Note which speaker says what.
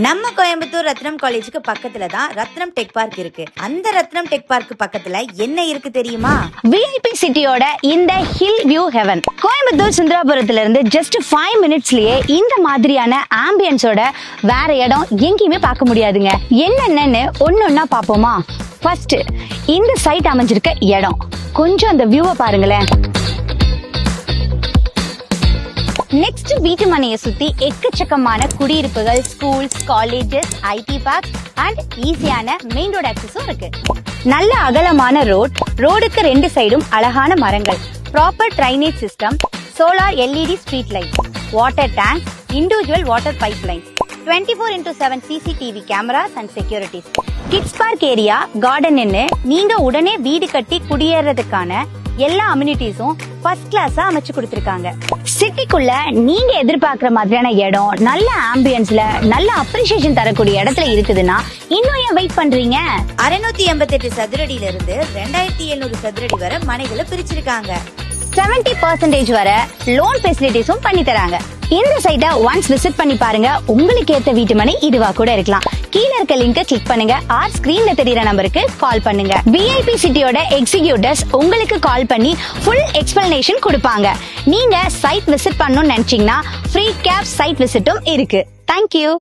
Speaker 1: நம்ம கோயம்புத்தூர் ரத்னம் காலேஜுக்கு பக்கத்துல தான் ரத்னம் டெக் பார்க் இருக்கு. அந்த ரத்னம் டெக் பார்க் பக்கத்துல என்ன இருக்கு தெரியுமா?
Speaker 2: VIP சிட்டியோட இந்த ஹில் வியூ ஹெவன். கோயம்புத்தூர் சுந்தராபுரத்துல இருந்து ஜஸ்ட் 5 மினிட்ஸ்லயே இந்த மாதிரியான ஆம்பியன்ஸோட வேற இடம் எங்கேயுமே பார்க்க முடியாதுங்க. என்னென்னு ஒன்னொன்னா பாப்போமா? ஃபர்ஸ்ட் இந்த சைட் அமைஞ்சிருக்க இடம் கொஞ்சம் அந்த வியூவை பாருங்களேன். நெக்ஸ்ட் வீட்டு மனையை சுத்தி எக்கச்சக்கமான குடியிருப்புகள், schools, colleges, IT park and ஈஸியான மெயின் ரோட் ஆக்சஸும் இருக்கு. நல்ல அகலமான ரோடுக்கு 2 சைடும் அழகான மரங்கள், proper drainage system, solar LED street light, water tank, individual water pipe line, 24x7 CCTV cameras and securities, kids park area, garden. நீங்க உடனே வீடு கட்டி குடியேறதுக்கான எல்லா அம்யூனிட்டிஸும் ஃபர்ஸ்ட் கிளாஸா அமைச்சு கொடுத்திருக்காங்க. சிட்டிக்குள்ள நீங்க எதிர்பார்க்கிற மாதிரியான இடம், நல்ல ஆம்பியன்ஸ்ல நல்ல அப்ரிசியேஷன் தரக்கூடிய இடத்துல இருக்குதுன்னா இன்னும் ஏன் வெயிட் பண்றீங்க?
Speaker 1: 688 சதுரடியில இருந்து 2700 சதுரடி வரை மனைகளை பிரிச்சிருக்காங்க.
Speaker 2: 70% வர லோன் ஃபெசிலிட்டிஸும் பண்ணி தராங்க. இந்த சைட்டை ஒன்ஸ் விசிட் பண்ணி பாருங்க. உங்களுக்கு ஏத்த வீட்டு மனை இதுவா கூட இருக்கலாம். கீழ இருக்க லிங்கை கிளிக் பண்ணுங்க ஆர் ஸ்கிரீன்ல தெரியற நம்பருக்கு கால் பண்ணுங்க. VIP சிட்டியோட எக்ஸிகியூட்டிவ்ஸ் உங்களுக்கு கால் பண்ணி ஃபுல் எக்ஸ்பிளனேஷன் கொடுப்பாங்க. நீங்க சைட் விசிட் பண்ணணும்னு நினைச்சீங்கன்னா ஃப்ரீ கேப் சைட் விசிட்டும் இருக்கு. தேங்க்யூ.